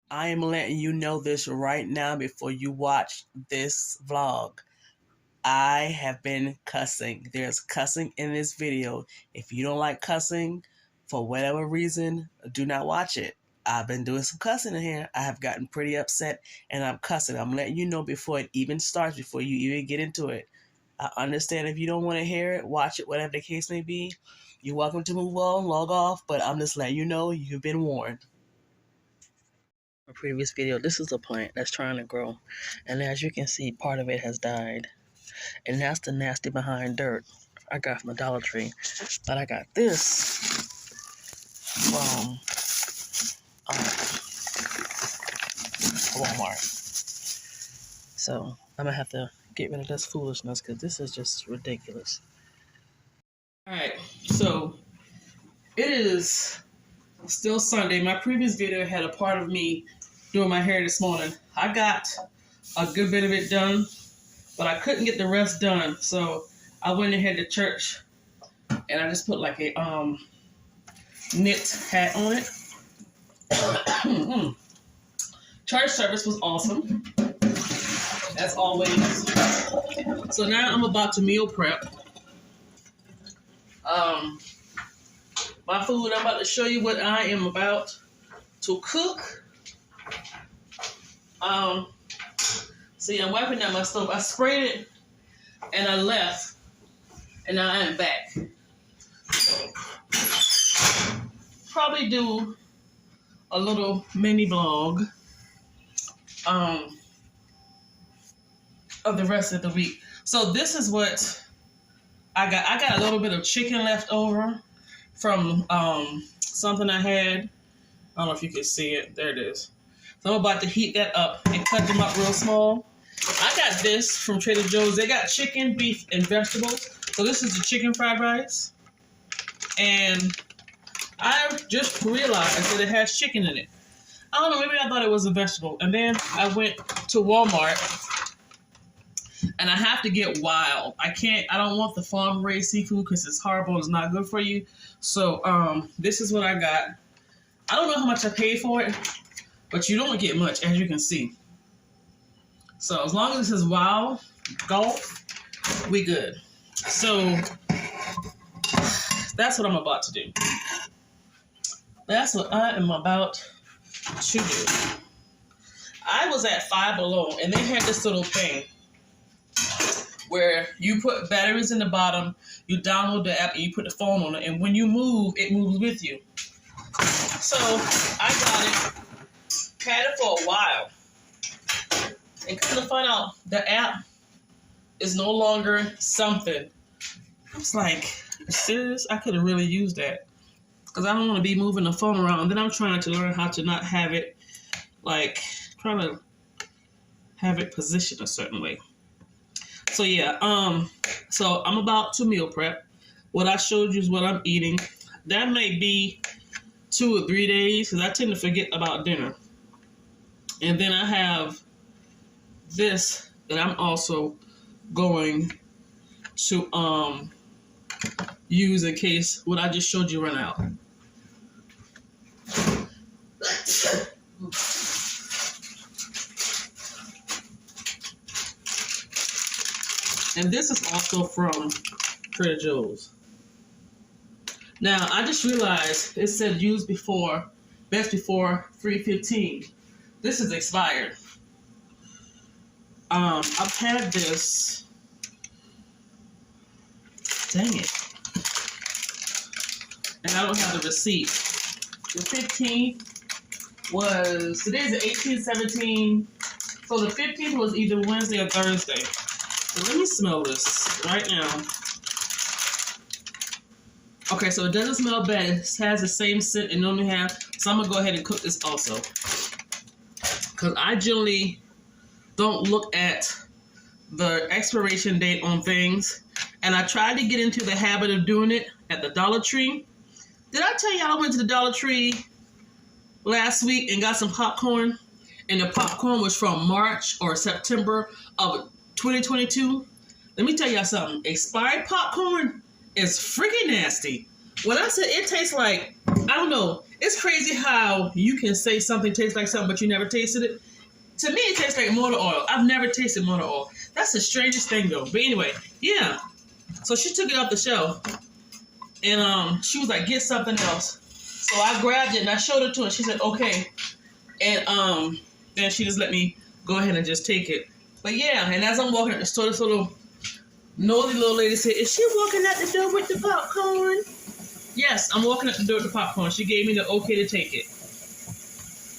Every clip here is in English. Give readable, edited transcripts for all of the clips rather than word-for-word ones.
I am letting you know this right now before you watch this vlog. I have been cussing. There's cussing in this video. If you don't like cussing, for whatever reason, do not watch it. I've been doing some cussing in here. I have gotten pretty upset and I'm cussing. I'm letting you know before it even starts, before you even get into it. I understand if you don't want to hear it, watch it, whatever the case may be. You're welcome to move on, log off, but I'm just letting you know you've been warned. A previous video, this is a plant that's trying to grow, and as you can see, part of it has died, and that's the nasty behind dirt I got from the Dollar Tree. But I got this from Walmart, so I'm gonna have to get rid of this foolishness because this is just ridiculous. All right, so it is still Sunday. My previous video had a part of me doing my hair this morning. I got a good bit of it done, but I couldn't get the rest done. So I went ahead to church and I just put like a knit hat on it. Church service was awesome, as always. So now I'm about to meal prep. My food, I'm about to show you what I am about to cook. See, I'm wiping down my stove. I sprayed it and I left, and now I am back. So, probably do a little mini vlog of the rest of the week. So this is what I got. I got a little bit of chicken left over from something I had. I don't know if you can see it. There it is. So I'm about to heat that up and cut them up real small. I got this from Trader Joe's. They got chicken, beef, and vegetables. So this is the chicken fried rice. And I just realized that it has chicken in it. I don't know, maybe I thought it was a vegetable. And then I went to Walmart and I have to get wild. I don't want the farm raised seafood because it's horrible. It's not good for you. So this is what I got. I don't know how much I paid for it, but you don't get much, as you can see. So as long as this is wild golf, we good. So that's what I'm about to do. That's what I am about to do. I was at Five Below, and they had this little thing where you put batteries in the bottom, you download the app, and you put the phone on it, and when you move, it moves with you. So I got it, had it for a while, and kind of find out the app is no longer something. I was like, serious? I could have really used that because I don't want to be moving the phone around. And then I'm trying to learn how to not have it, like, trying to have it positioned a certain way. So yeah, so I'm about to meal prep. What I showed you is what I'm eating. That may be 2 or 3 days because I tend to forget about dinner. And then I have this that I'm also going to use in case what I just showed you run out. And this is also from Trader Joe's. Now, I just realized it said use before, best before 3/15. This is expired. I've had this, dang it, and I don't have the receipt. The 15th was, today's the 18th, 17th, so the 15th was either Wednesday or Thursday. So let me smell this right now. Okay, so it doesn't smell bad. It has the same scent it normally has, so I'm going to go ahead and cook this also. Because I generally don't look at the expiration date on things. And I tried to get into the habit of doing it at the Dollar Tree. Did I tell you I went to the Dollar Tree last week and got some popcorn? And the popcorn was from March or September of 2022. Let me tell y'all something. Expired popcorn is freaking nasty. When I said it tastes like I don't know. It's crazy how you can say something tastes like something, but you never tasted it. To me, it tastes like motor oil. I've never tasted motor oil. That's the strangest thing, though. But anyway, yeah. So she took it off the shelf, and she was like, "Get something else." So I grabbed it and I showed it to her. She said, "Okay," and then she just let me go ahead and just take it. But yeah, and as I'm walking at the store, this little nosy little lady said, "Is she walking out the door with the popcorn?" Yes, I'm walking at the door with the popcorn. She gave me the okay to take it.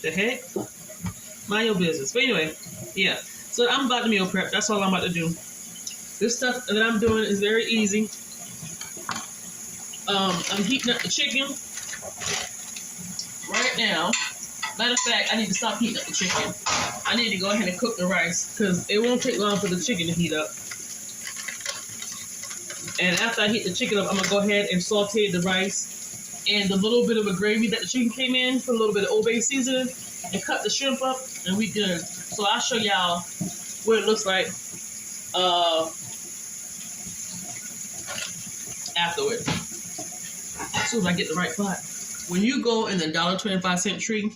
The heck? Mind your business. But anyway, yeah. So I'm about to meal prep. That's all I'm about to do. This stuff that I'm doing is very easy. I'm heating up the chicken right now. Matter of fact, I need to stop heating up the chicken. I need to go ahead and cook the rice because it won't take long for the chicken to heat up. And after I heat the chicken up, I'm gonna go ahead and saute the rice and the little bit of a gravy that the chicken came in, put a little bit of Old Bay seasoning, and cut the shrimp up, and we good. So I'll show y'all what it looks like afterwards. As soon as I get the right pot. When you go in the $1.25 tree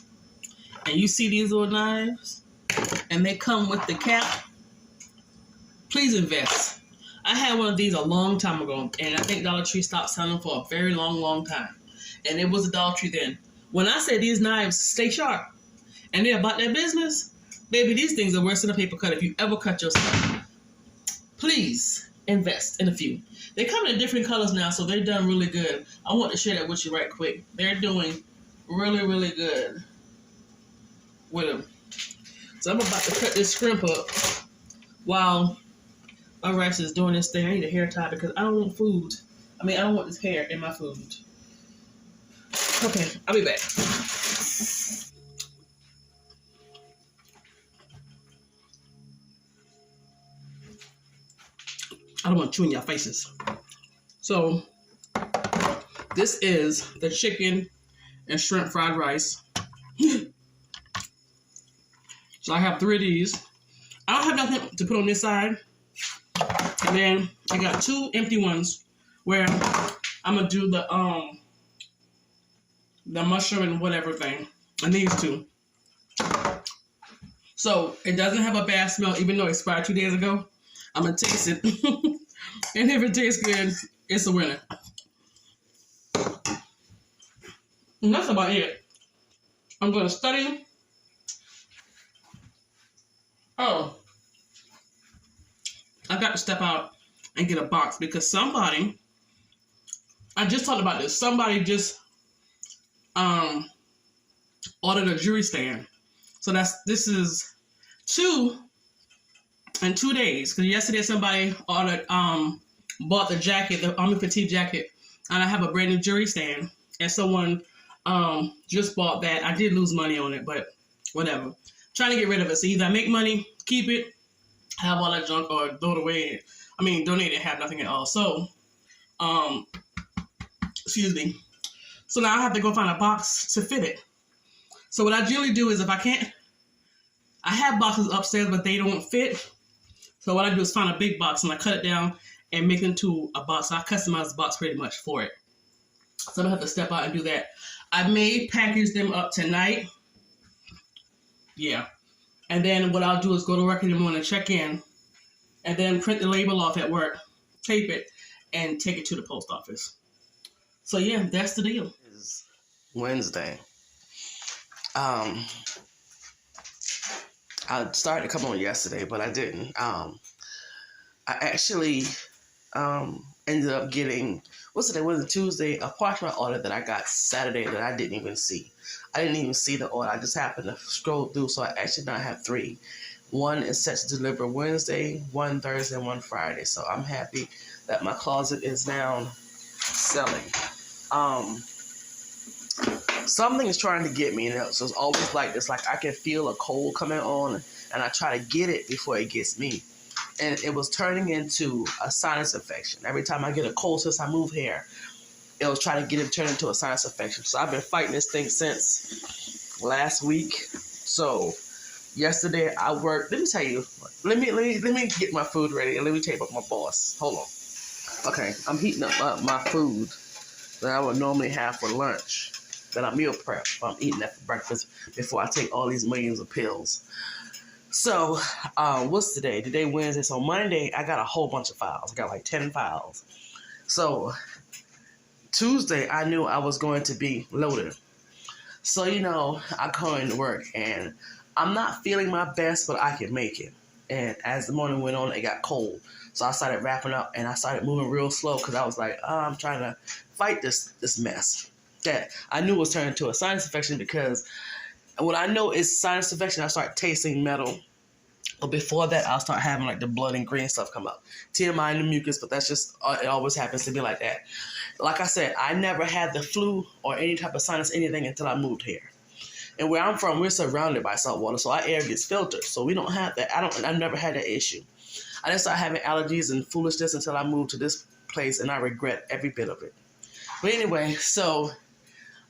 and you see these little knives and they come with the cap, please invest. I had one of these a long time ago, and I think Dollar Tree stopped selling for a very long time. And it was a Dollar Tree then. When I say these knives stay sharp and they're about their business, baby, these things are worse than a paper cut if you ever cut yourself. Please invest in a few. They come in different colors now, so they're done really good. I want to share that with you right quick. They're doing really good with them. So I'm about to cut this shrimp up while my rice is doing this thing. I need a hair tie because I don't want food. I don't want this hair in my food. Okay, I'll be back. I don't want to chew in your faces. So, this is the chicken and shrimp fried rice. So I have 3 of these. I don't have nothing to put on this side. And then I got 2 empty ones where I'm gonna do the mushroom and whatever thing. And these 2. So it doesn't have a bad smell, even though it expired 2 days ago. I'm gonna taste it. And if it tastes good, it's a winner. And that's about it. I'm gonna study. Oh, I got to step out and get a box because somebody, I just talked about this, somebody just ordered a jewelry stand. So this is 2 in 2 days. Because yesterday somebody ordered, bought the jacket, the Army Fatigue jacket, and I have a brand new jewelry stand. And someone just bought that. I did lose money on it, but whatever. Trying to get rid of it. So either I make money, keep it, have all that junk, or throw it away. Donate it, have nothing at all. So, excuse me. So now I have to go find a box to fit it. So what I generally do is if I can't, I have boxes upstairs, but they don't fit. So what I do is find a big box and I cut it down and make it into a box. So I customize the box pretty much for it. So I'm gonna have to step out and do that. I may package them up tonight. Yeah. And then what I'll do is go to work in the morning, check in, and then print the label off at work, tape it, and take it to the post office. So yeah, that's the deal. It's Wednesday. I started to come on yesterday, but I didn't. I actually ended up getting, what's today? Was it Tuesday? A parchment order that I got Saturday that I didn't even see. I didn't even see the order. I just happened to scroll through, so I actually now have 3. One is set to deliver Wednesday, 1 Thursday, and 1 Friday. So I'm happy that my closet is now selling. Something is trying to get me, so it's always like this. Like I can feel a cold coming on, and I try to get it before it gets me. And it was turning into a sinus infection. Every time I get a cold since I moved here, it was trying to get it turned into a sinus infection. So I've been fighting this thing since last week. So yesterday I worked. Let me tell you. Let me get my food ready and let me tell you about my boss. Hold on. Okay, I'm heating up my food that I would normally have for lunch. Then I meal prep. I'm eating that for breakfast before I take all these millions of pills. So, what's today? Today Wednesday. So Monday, I got a whole bunch of files. I got like 10 files. So Tuesday, I knew I was going to be loaded. So, I come into work and I'm not feeling my best, but I can make it. And as the morning went on, it got cold. So I started wrapping up and I started moving real slow because I was like, I'm trying to fight this mess that I knew was turning to a sinus infection, because when I know it's sinus infection, I start tasting metal. But before that, I'll start having like the blood and green stuff come up. TMI and the mucus, but that's just, it always happens to be like that. Like I said, I never had the flu or any type of sinus anything until I moved here. And where I'm from, we're surrounded by salt water, so our air gets filtered. So we don't have that. I've never had that issue. I didn't start having allergies and foolishness until I moved to this place, and I regret every bit of it. But anyway, so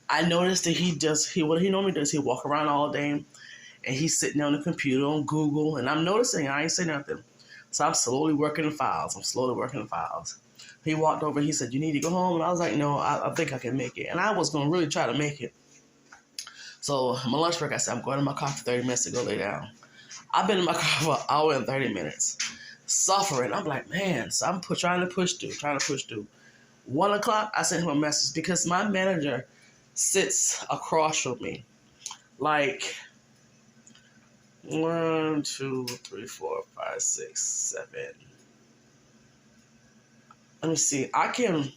I noticed that what he normally does, he walk around all day, and he's sitting on the computer on Google, and I'm noticing I ain't saying nothing. So I'm slowly working the files. He walked over, he said, "You need to go home?" And I was like, "No, I think I can make it." And I was going to really try to make it. So my lunch break, I said, "I'm going to my car for 30 minutes to go lay down." I've been in my car for an hour and 30 minutes, suffering. I'm like, man, so I'm trying to push through. 1 o'clock, I sent him a message because my manager sits across from me. Like 1, 2, 3, 4, 5, 6, 7. Let me see. I can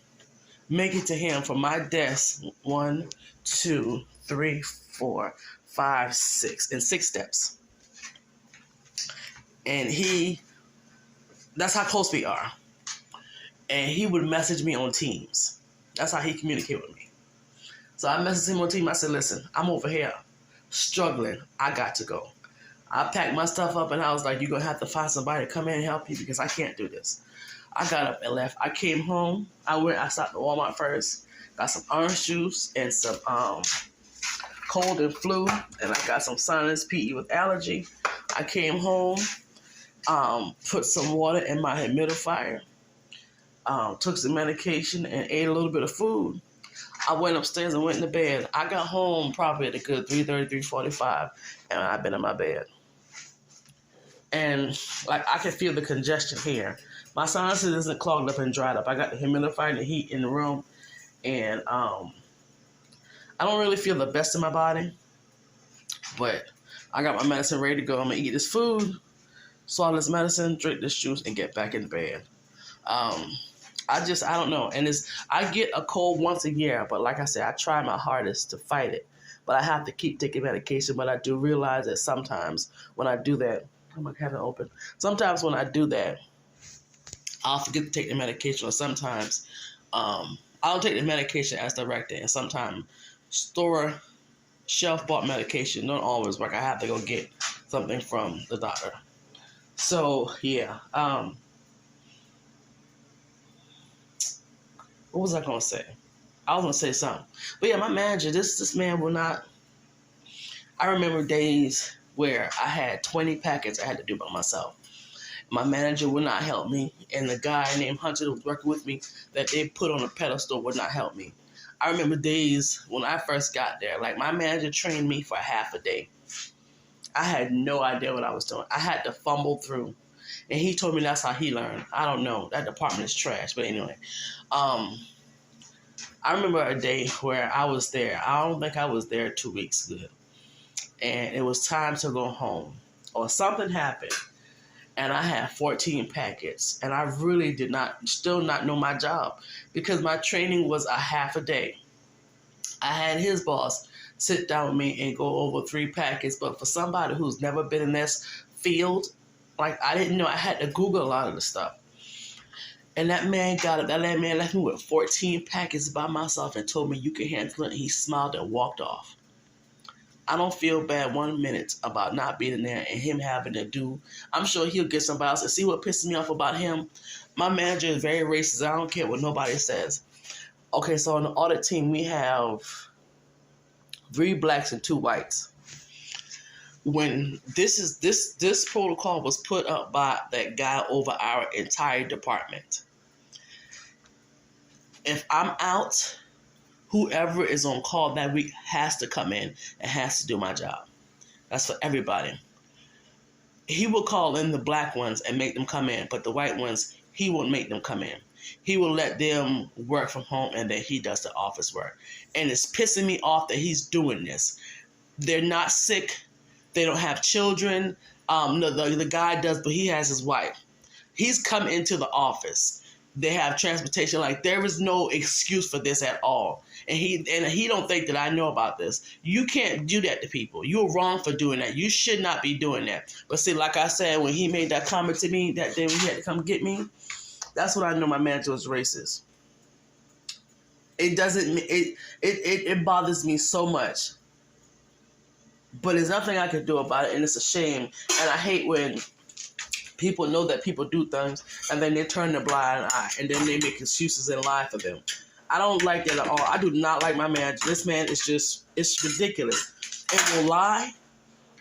make it to him from my desk. 1, 2, 3, 4, 5, 6, in 6 steps. And that's how close we are. And he would message me on Teams. That's how he communicated with me. So I messaged him on Teams. I said, "Listen, I'm over here struggling. I got to go." I packed my stuff up and I was like, "You're going to have to find somebody to come in and help you because I can't do this." I got up and left. I came home. I stopped at Walmart first. Got some orange juice and some cold and flu. And I got some sinus PE with allergy. I came home, put some water in my humidifier, took some medication and ate a little bit of food. I went upstairs and went to bed. I got home probably at a good 3:30, 3:45, and I've been in my bed. And like I can feel the congestion here. My sinuses isn't clogged up and dried up. I got the humidifier and the heat in the room, and I don't really feel the best in my body. But I got my medicine ready to go. I'm gonna eat this food, swallow this medicine, drink this juice, and get back in bed. I don't know. And I get a cold once a year, but like I said, I try my hardest to fight it. But I have to keep taking medication. But I do realize that sometimes when I do that, I'm gonna have it open. Sometimes when I do that, I'll forget to take the medication, or sometimes I'll take the medication as directed, and sometimes store shelf-bought medication don't always work. I have to go get something from the doctor. So, yeah. What was I going to say? I was going to say something. But yeah, my manager, this man will not... I remember days where I had 20 packets I had to do by myself. My manager would not help me, and the guy named Hunter that was working with me that they put on a pedestal would not help me. I remember days when I first got there, like my manager trained me for half a day. I had no idea what I was doing. I had to fumble through, and he told me that's how he learned. I don't know. That department is trash, but anyway. I remember a day where I was there. I don't think I was there 2 weeks good, and it was time to go home, or something happened. And I had 14 packets, and I really still not know my job because my training was a half a day. I had his boss sit down with me and go over 3 packets, but for somebody who's never been in this field, like I didn't know, I had to Google a lot of the stuff. And that man left me with 14 packets by myself and told me you can handle it. He smiled and walked off. I don't feel bad 1 minute about not being there and him having to do. I'm sure he'll get somebody else. And see what pisses me off about him? My manager is very racist. I don't care what nobody says. Okay, so on the audit team, we have 3 blacks and 2 whites. When this protocol was put up by that guy over our entire department. If I'm out, whoever is on call that week has to come in and has to do my job. That's for everybody. He will call in the black ones and make them come in, but the white ones, he won't make them come in. He will let them work from home, and then he does the office work. And it's pissing me off that he's doing this. They're not sick. They don't have children. No, the guy does, but he has his wife. He's come into the office. They have transportation. Like, there is no excuse for this at all. And he don't think that I know about this. You can't do that to people. You're wrong for doing that. You should not be doing that. But see, like I said, when he made that comment to me that day when he had to come get me, that's when I know my manager was racist. It bothers me so much. But there's nothing I can do about it, and it's a shame. And I hate when people know that people do things, and then they turn a blind eye, and then they make excuses and lie for them. I don't like that at all. I do not like my manager. This man is it's ridiculous. And will lie.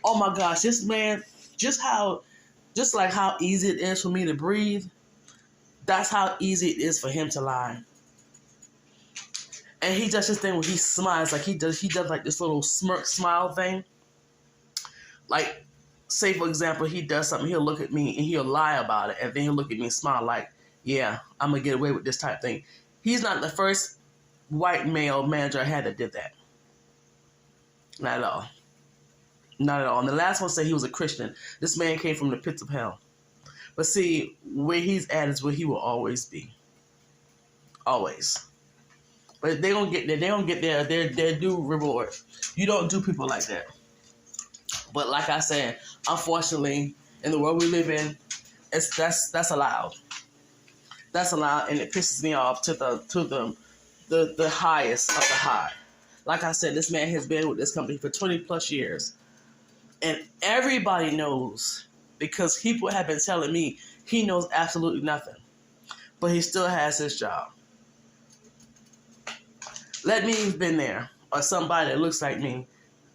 Oh my gosh, this man, just like how easy it is for me to breathe, that's how easy it is for him to lie. And he does this thing where he smiles, like he does like this little smirk smile thing. Like, say for example, he does something, he'll look at me and he'll lie about it, and then he'll look at me and smile like, yeah, I'm gonna get away with this type thing. He's not the first white male manager I had that did that. Not at all. Not at all. And the last one said he was a Christian. This man came from the pits of hell. But see, where he's at is where he will always be. Always. But they don't get there. They don't get their due reward. You don't do people like that. But like I said, unfortunately, in the world we live in, that's allowed. That's allowed, and it pisses me off to the highest of the high. Like I said, this man has been with this company for 20 plus years. And everybody knows, because people have been telling me he knows absolutely nothing. But he still has his job. Let me have been there, or somebody that looks like me,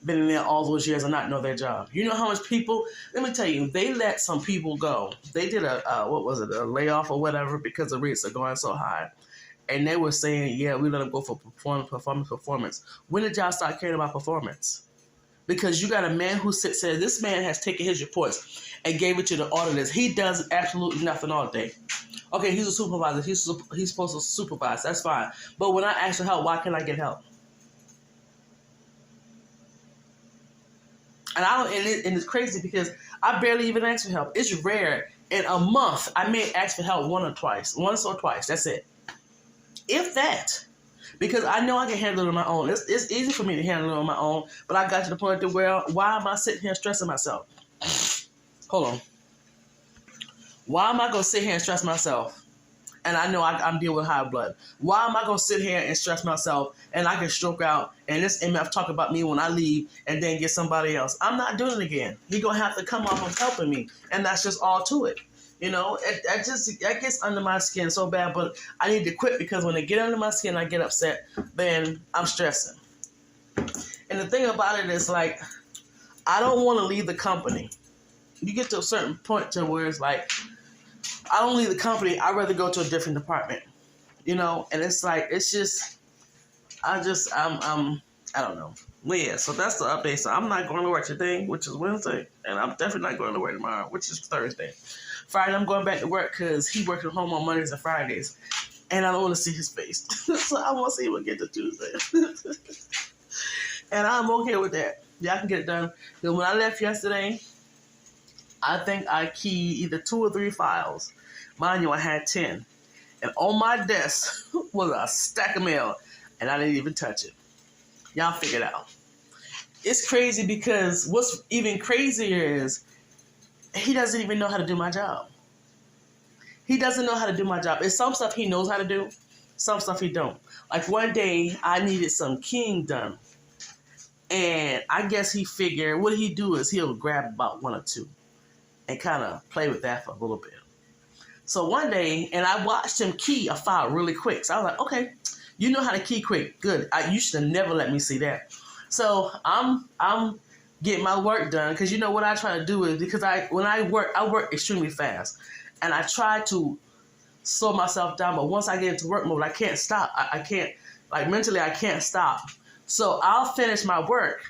been in there all those years and not know their job. You know how much people, let me tell you, they let some people go. They did a layoff or whatever because the rates are going so high. And they were saying, yeah, we let them go for performance. When did y'all start caring about performance? Because you got a man who said this man has taken his reports and gave it to the auditors. He does absolutely nothing all day. Okay, he's a supervisor. He's supposed to supervise. That's fine. But when I ask for help, why can't I get help? And it's crazy because I barely even ask for help. It's rare. In a month, I may ask for help once or twice. That's it. If that. Because I know I can handle it on my own. It's easy for me to handle it on my own, but I got to the point where, why am I sitting here stressing myself? Hold on. Why am I going to sit here and stress myself? And I know I'm dealing with high blood. Why am I going to sit here and stress myself and I can stroke out and this MF talk about me when I leave and then get somebody else? I'm not doing it again. He's going to have to come off of helping me. And that's just all to it. You know, that gets under my skin so bad, but I need to quit because when they get under my skin, I get upset, then I'm stressing. And the thing about it is, like, I don't want to leave the company. You get to a certain point to where it's like, I don't leave the company. I'd rather go to a different department, you know? And it's like, it's just, I don't know. Well, yeah, so that's the update. So I'm not going to work today, which is Wednesday, and I'm definitely not going to work tomorrow, which is Thursday. Friday, I'm going back to work because he works at home on Mondays and Fridays, and I don't want to see his face. So I want to see him again to Tuesday. And I'm okay with that. Yeah, I can get it done. Then when I left yesterday, I think I keyed either 2 or 3 files. Mind you, I had 10. And on my desk was a stack of mail, and I didn't even touch it. Y'all figure it out. It's crazy because what's even crazier is he doesn't even know how to do my job. He doesn't know how to do my job. It's some stuff he knows how to do, some stuff he don't. Like one day, I needed some keying done. And I guess he figured what he do is he'll grab about 1 or 2 and kind of play with that for a little bit. So one day, and I watched him key a file really quick. So I was like, okay, you know how to key quick. Good. You should have never let me see that. So I'm getting my work done because you know what I try to do is because when I work extremely fast. And I try to slow myself down, but once I get into work mode, I can't stop. I can't Like mentally, I can't stop. So I'll finish my work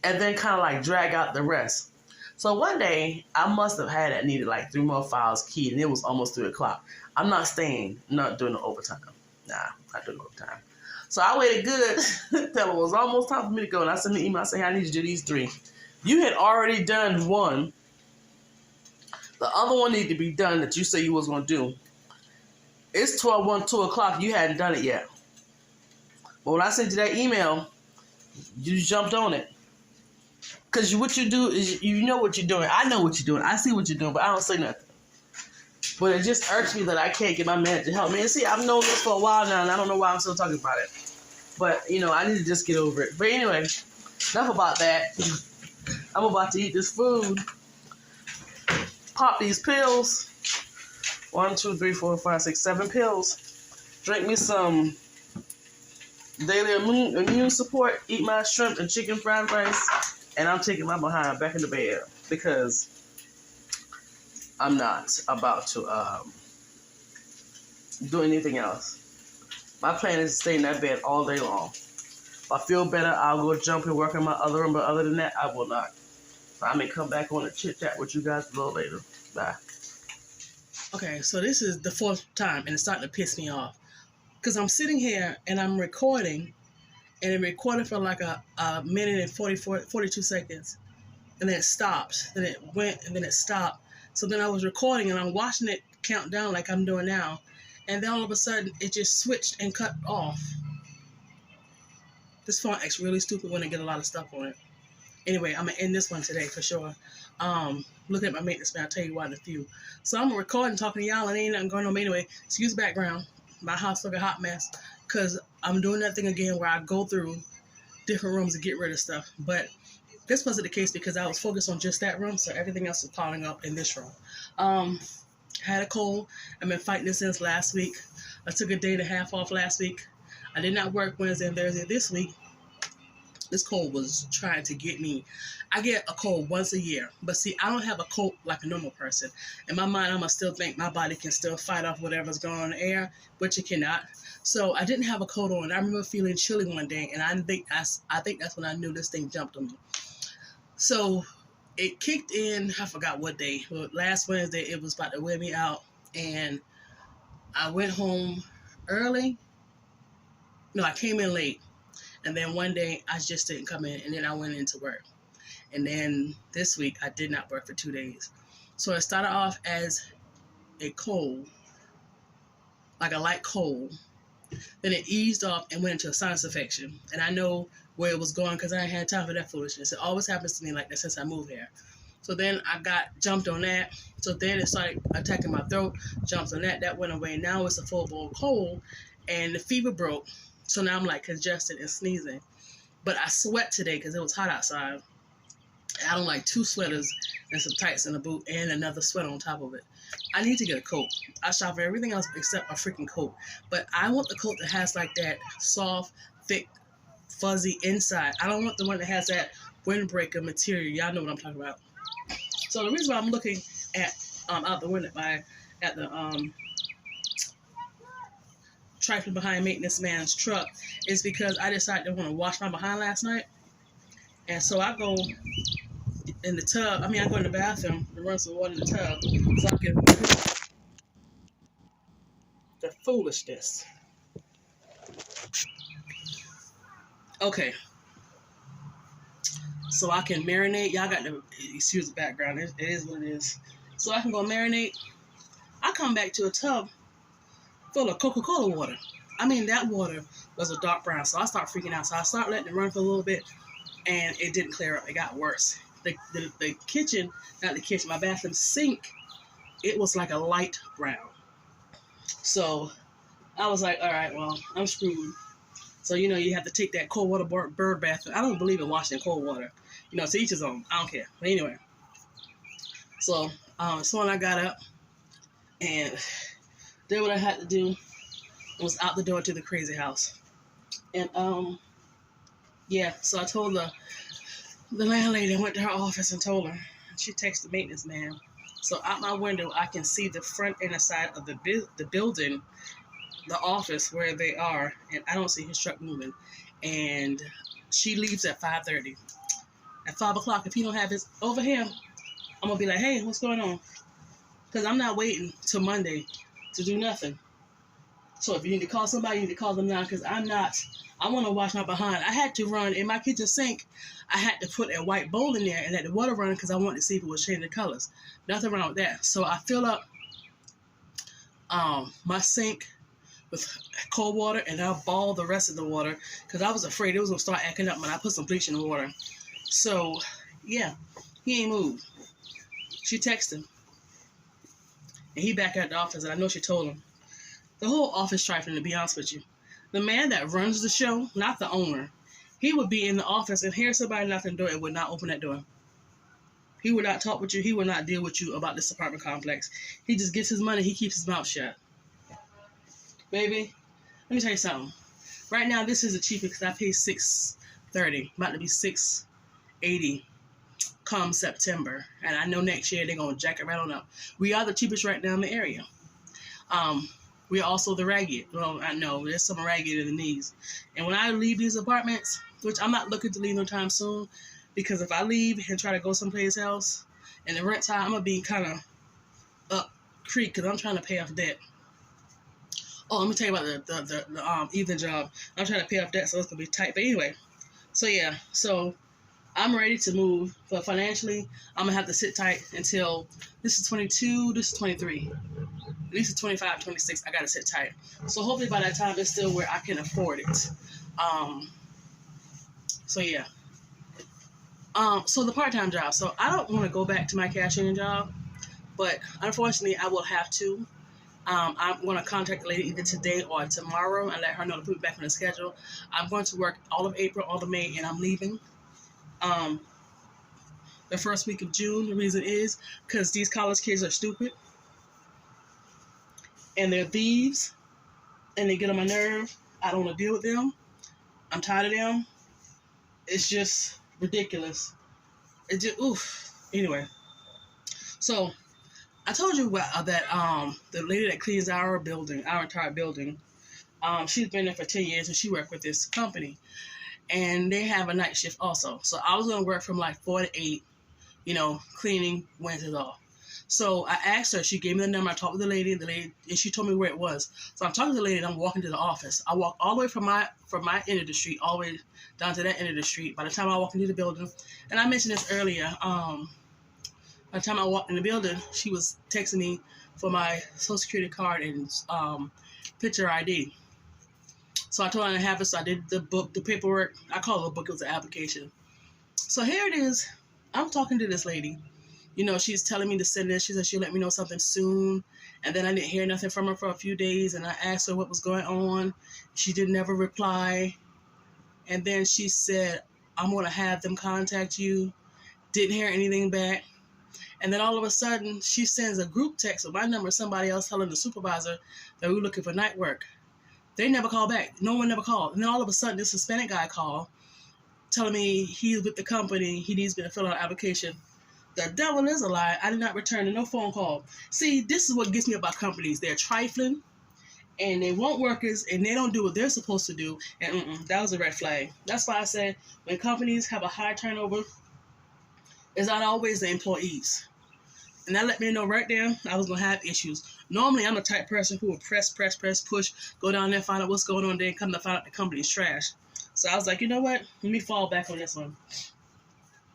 and then kind of like drag out the rest. So one day, I must have had it needed like 3 more files keyed, and it was almost 3 o'clock. I'm not staying, not doing the overtime. Nah, not doing overtime. So I waited good till it was almost time for me to go, and I sent an email saying, I need you to do these 3. You had already done 1. The other one needed to be done that you said you was going to do. It's 2 o'clock. You hadn't done it yet. But when I sent you that email, you jumped on it. Because what you do is you know what you're doing. I know what you're doing. I see what you're doing, but I don't say nothing. But it just irks me that I can't get my manager to help me. And see, I've known this for a while now, and I don't know why I'm still talking about it. But, I need to just get over it. But anyway, enough about that. I'm about to eat this food. Pop these pills. 1, 2, 3, 4, 5, 6, 7 pills. Drink me some daily immune support. Eat my shrimp and chicken fried rice. And I'm taking my behind back in the bed because I'm not about to do anything else. My plan is to stay in that bed all day long. If I feel better, I'll go jump and work in my other room, but other than that, I will not. So I may come back on and chit-chat with you guys a little later. Bye. Okay, so this is the 4th time, and it's starting to piss me off. Because I'm sitting here, and I'm recording, and it recorded for like a minute and 42 seconds. And then it stopped. Then it went, and then it stopped. So then I was recording, and I'm watching it count down like I'm doing now. And then all of a sudden, it just switched and cut off. This phone acts really stupid when I get a lot of stuff on it. Anyway, I'm going to end this one today for sure. Looking at my maintenance man, I'll tell you why in a few. So I'm recording, talking to y'all, and ain't nothing going on. But anyway, excuse the background. My house look a hot mess because I'm doing that thing again where I go through different rooms to get rid of stuff. But this wasn't the case because I was focused on just that room, so everything else is piling up in this room. Had a cold. I've been fighting this since last week. I took a day and a half off last week. I did not work Wednesday and Thursday this week. This cold was trying to get me. I get a cold once a year. But see, I don't have a cold like a normal person. In my mind, I'm going to still think my body can still fight off whatever's going on in the air, but it cannot. So I didn't have a coat on. I remember feeling chilly one day, and I think that's when I knew this thing jumped on me. So it kicked in, I forgot what day. But last Wednesday, it was about to wear me out, and I went home early. No, I came in late. And then one day, I just didn't come in, and then I went into work. And then this week, I did not work for 2 days. So it started off as a cold, like a light cold. Then it eased off and went into a sinus infection. And I know where it was going because I ain't had time for that foolishness. It always happens to me like that since I moved here. So then I got jumped on that. So then it started attacking my throat, jumped on that. That went away. Now it's a full-blown cold, and the fever broke. So now I'm like congested and sneezing. But I sweat today because it was hot outside. I don't like 2 sweaters and some tights and a boot and another sweater on top of it. I need to get a coat. I shop for everything else except a freaking coat. But I want the coat that has like that soft, thick, fuzzy inside. I don't want the one that has that windbreaker material. Y'all know what I'm talking about. So the reason why I'm looking at out the window at the trifling behind maintenance man's truck is because I decided to want to wash my behind last night. And so I go in the tub. I go in the bathroom and run some water in the tub so I can the foolishness. Okay. So I can marinate. Y'all got to excuse the background. It is what it is. So I can go marinate. I come back to a tub full of Coca-Cola water. That water was a dark brown, so I start freaking out. So I start letting it run for a little bit, and it didn't clear up. It got worse. The kitchen, not the kitchen, my bathroom sink, it was like a light brown. So I was like, all right, well, I'm screwed. So, you have to take that cold water bird bath. I don't believe in washing cold water. To each his own. I don't care. But anyway. So when I got up and did what I had to do, was out the door to the crazy house. And, so I told the landlady, I went to her office and told her. She texted the maintenance man. So out my window, I can see the front and the side of the building the office where they are, and I don't see his truck moving. And she leaves at 5:30. At 5 o'clock, if he don't have his over here, I'm gonna be like, hey, what's going on? Because I'm not waiting till Monday to do nothing. So if you need to call somebody, you need to call them now, because I want to wash my behind. I had to run in my kitchen sink. I had to put a white bowl in there and let the water run because I wanted to see if it was changing colors. Nothing wrong with that. So I fill up my sink with cold water, and I'll ball the rest of the water because I was afraid it was going to start acting up when I put some bleach in the water. So, yeah, he ain't moved. She texted him, and he back at the office, and I know she told him. The whole office trifling, to be honest with you. The man that runs the show, not the owner, he would be in the office and hear somebody knocking the door and would not open that door. He would not talk with you. He would not deal with you about this apartment complex. He just gets his money. He keeps his mouth shut. Baby, let me tell you something. Right now, this is the cheapest because I pay $630, about to be $680 come September. And I know next year they're going to jack it right on up. We are the cheapest right now in the area. We are also the ragged. Well, I know there's some ragged in the knees. And when I leave these apartments, which I'm not looking to leave no time soon, because if I leave and try to go someplace else, and the rent time, I'm going to be kind of up creek because I'm trying to pay off debt. Oh, let me tell you about the evening job. I'm trying to pay off debt, so it's going to be tight. But anyway, so yeah, so I'm ready to move. But financially, I'm going to have to sit tight until this is 22, this is 23. At least it's 25, 26, I got to sit tight. So hopefully by that time, it's still where I can afford it. So yeah. So the part-time job. So I don't want to go back to my cashiering job, but unfortunately, I will have to. I'm going to contact the lady either today or tomorrow and let her know to put me back on the schedule. I'm going to work all of April, all of May, and I'm leaving the first week of June. The reason is because these college kids are stupid. And they're thieves, and they get on my nerve. I don't want to deal with them. I'm tired of them. It's just ridiculous. It just, oof. Anyway, so I told you that the lady that cleans our entire building, she's been there for 10 years, and she worked with this company. And they have a night shift also. So I was going to work from like 4 to 8, cleaning Wednesdays off. So I asked her, she gave me the number, I talked with the lady, and she told me where it was. So I'm talking to the lady, and I'm walking to the office. I walk all the way from my end of the street, all the way down to that end of the street. By the time I walk into the building, and I mentioned this earlier, by the time I walked in the building, she was texting me for my Social Security card and picture ID. So I told her I didn't have it, so I did the paperwork. I call it a book, it was an application. So here it is. I'm talking to this lady. She's telling me to send this. She said she'll let me know something soon. And then I didn't hear nothing from her for a few days. And I asked her what was going on. She did never reply. And then she said, I'm going to have them contact you. Didn't hear anything back. And then all of a sudden, she sends a group text with my number, somebody else telling the supervisor that we're looking for night work. They never called back. No one never called. And then all of a sudden, this Hispanic guy called, telling me he's with the company. He needs me to fill out an application. The devil is a lie. I did not return no phone call. See, this is what gets me about companies. They're trifling, and they want workers, and they don't do what they're supposed to do. And that was a red flag. That's why I said when companies have a high turnover, it's not always the employees. And that let me know right there I was going to have issues. Normally, I'm the type person who will press, push, go down there, find out what's going on, then come to find out the company's trash. So I was like, you know what? Let me fall back on this one.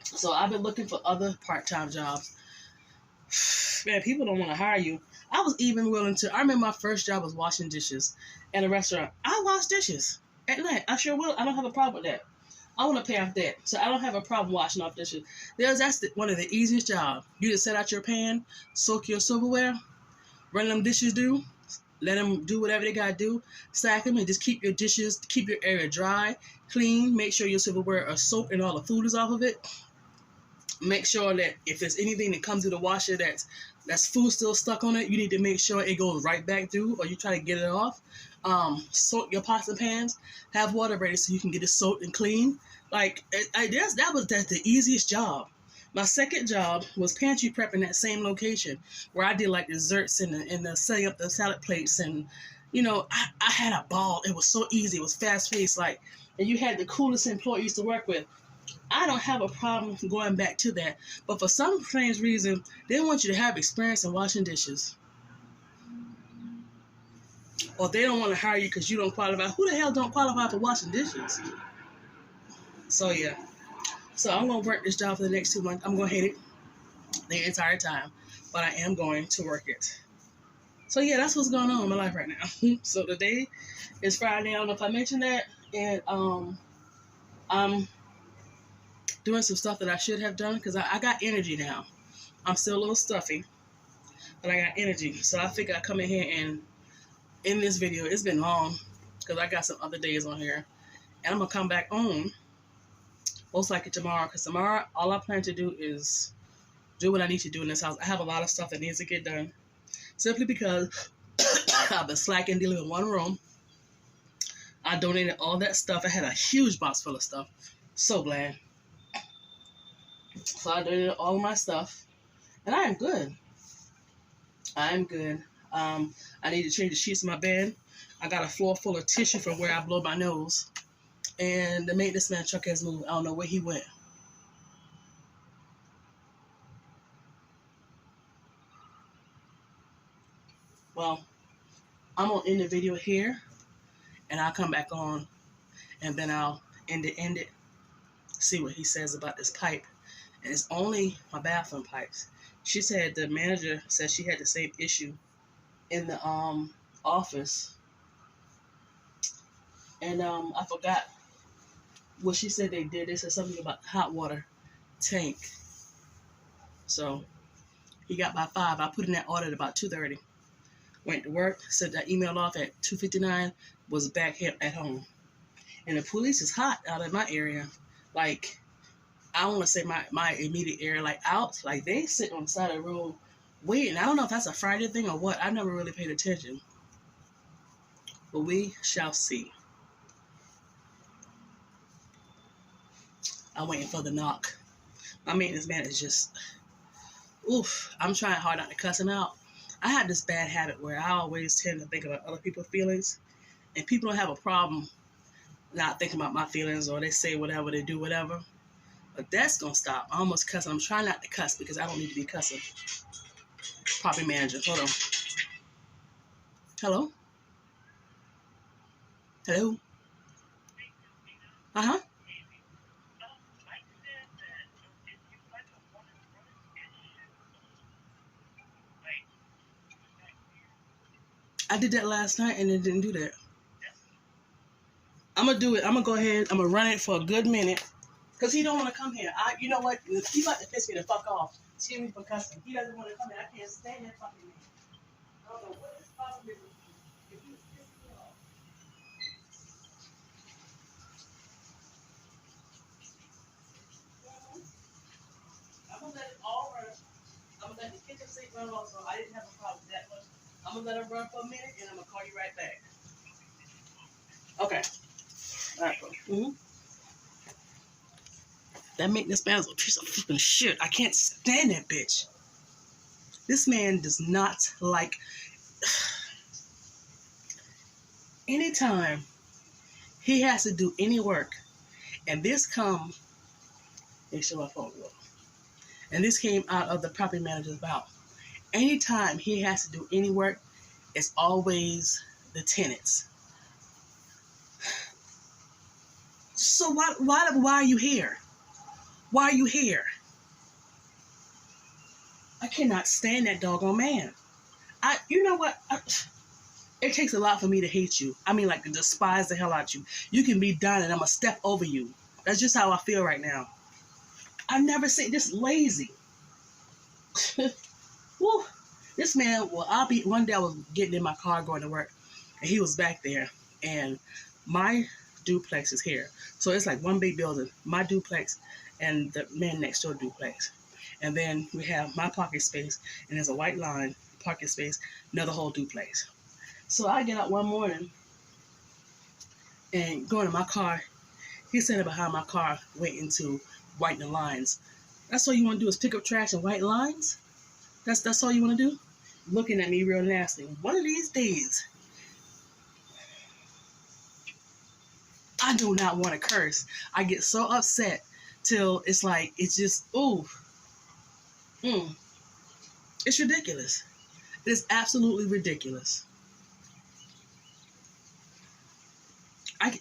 So I've been looking for other part-time jobs. Man, people don't want to hire you. I was even willing to. I remember my first job was washing dishes in a restaurant. I wash dishes at night. I sure will. I don't have a problem with that. I want to pay off that, so I don't have a problem washing off dishes. That's one of the easiest jobs. You just set out your pan, soak your silverware, run them dishes through, let them do whatever they got to do, stack them, and just keep your dishes, keep your area dry, clean, make sure your silverware are soaked and all the food is off of it. Make sure that if there's anything that comes through the washer that's food still stuck on it, you need to make sure it goes right back through, or you try to get it off. Soak your pots and pans, have water ready so you can get it soaked and clean. Like, that was the easiest job. My second job was pantry prep in that same location where I did like desserts and the setting up the salad plates and I had a ball. It was so easy. It was fast paced. Like, and you had the coolest employees to work with. I don't have a problem going back to that. But for some strange reason, they want you to have experience in washing dishes. Or they don't want to hire you because you don't qualify. Who the hell don't qualify for washing dishes? So, yeah. So, I'm going to work this job for the next 2 months. I'm going to hate it the entire time. But I am going to work it. So, yeah, that's what's going on in my life right now. So, today is Friday. I don't know if I mentioned that. And I'm doing some stuff that I should have done because I got energy now. I'm still a little stuffy, but I got energy. So, I figure I'd come in here and in this video, it's been long because I got some other days on here. And I'm going to come back on most likely tomorrow because tomorrow, all I plan to do is do what I need to do in this house. I have a lot of stuff that needs to get done simply because I've been slacking dealing with one room. I donated all that stuff. I had a huge box full of stuff. So glad. So I donated all of my stuff. And I am good. I am good. I need to change the sheets in my bed. I got a floor full of tissue from where I blow my nose. And the maintenance man truck has moved. I don't know where he went. Well, I'm going to end the video here. And I'll come back on. And then I'll end it. See what he says about this pipe. And it's only my bathroom pipes. She said the manager said she had the same issue in the office. And I forgot what she said they did. They said something about hot water tank. So he got by 5. I put in that order at about 2:30. Went to work, sent that email off at 2:59, was back here at home. And the police is hot out in my area. Like, I don't want to say my immediate area, like out, like they sit on the side of the road waiting. I don't know if that's a Friday thing or what. I never really paid attention. But we shall see. I'm waiting for the knock. My maintenance man is just, oof. I'm trying hard not to cuss him out. I have this bad habit where I always tend to think about other people's feelings. And people don't have a problem not thinking about my feelings, or they say whatever, they do whatever. But that's going to stop. I almost cuss. I'm trying not to cuss because I don't need to be cussing. Property manager. Hold on. Hello? Hello? Uh-huh. I did that last night and it didn't do that. I'm going to do it. I'm going to go ahead. I'm going to run it for a good minute. Because he don't want to come here. You know what? He about to piss me the fuck off. Excuse me for cussing. He doesn't want to come here. I can't stand that fucking man. I don't know what his problem is with you. If he's pissing me off. I'm going to let it all run. I'm going to let the kitchen sink run also. I didn't have a problem with that much. I'm going to let it run for a minute and I'm going to call you right back. Okay. All right, bro. Mm-hmm. That maintenance man is a piece of fucking shit. I can't stand that bitch. This man does not like... Anytime he has to do any work, and this come... Make sure my phone goes. And this came out of the property manager's mouth. Anytime he has to do any work, it's always the tenants. So why are you here? Why are you here? I cannot stand that doggone man. You know what? It takes a lot for me to hate you. I mean, like, to despise the hell out of you. You can be done and I'm going to step over you. That's just how I feel right now. I've never seen this lazy. Woo. This man, one day I was getting in my car going to work and he was back there and my duplex is here. So it's like one big building, my duplex and the man next door duplex. And then we have my parking space and there's a white line parking space, another whole duplex. So I get up one morning and go into my car. He's standing behind my car waiting to whiten the lines. That's all you want to do is pick up trash and white lines? That's all you want to do? Looking at me real nasty. One of these days, I do not want to curse. I get so upset till it's like, it's just, ooh. It's ridiculous. It is absolutely ridiculous. I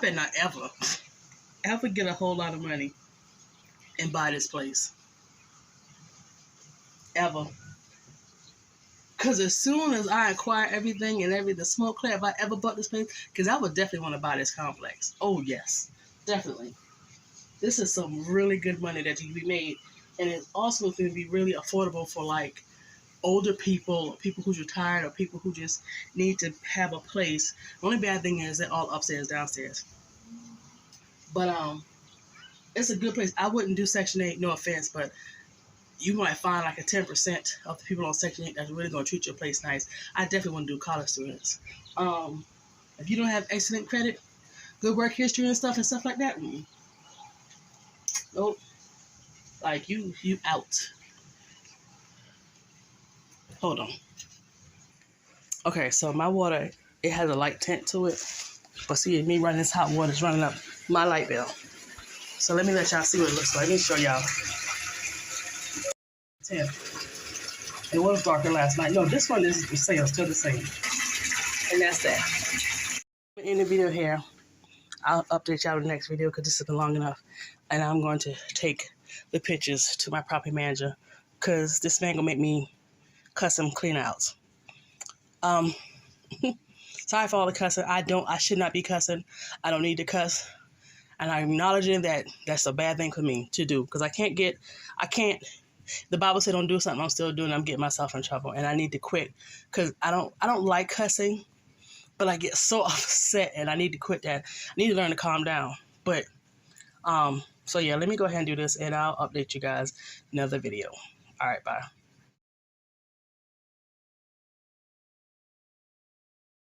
bet not ever get a whole lot of money and buy this place. Ever. Because as soon as I acquire everything and the smoke clear, if I ever bought this place, because I would definitely want to buy this complex. Oh, yes. Definitely. This is some really good money that can be made. And it's also going to be really affordable for, like, older people, or people who's retired, or people who just need to have a place. The only bad thing is they're all upstairs, downstairs. But it's a good place. I wouldn't do Section 8, no offense, but you might find like a 10% of the people on Section 8 that's really going to treat your place nice. I definitely want to do college students. If you don't have excellent credit, good work history and stuff like that, nope. Like, you out. Hold on. Okay, so my water, it has a light tint to it. But see, me running this hot water is running up my light bill. So let me let y'all see what it looks like. Let me show y'all. It was darker last night. No, this one is the same, still the same. And that's that. In the video here, I'll update y'all in the next video because this has been long enough. And I'm going to take the pictures to my property manager because this man gonna make me custom clean outs. Sorry for all the cussing. I should not be cussing. I don't need to cuss. And I'm acknowledging that that's a bad thing for me to do because I can't, the Bible said don't do something I'm still doing. I'm getting myself in trouble and I need to quit because I don't like cussing, but I get so upset and I need to quit that. I need to learn to calm down. But, so yeah, let me go ahead and do this and I'll update you guys in another video. All right, bye.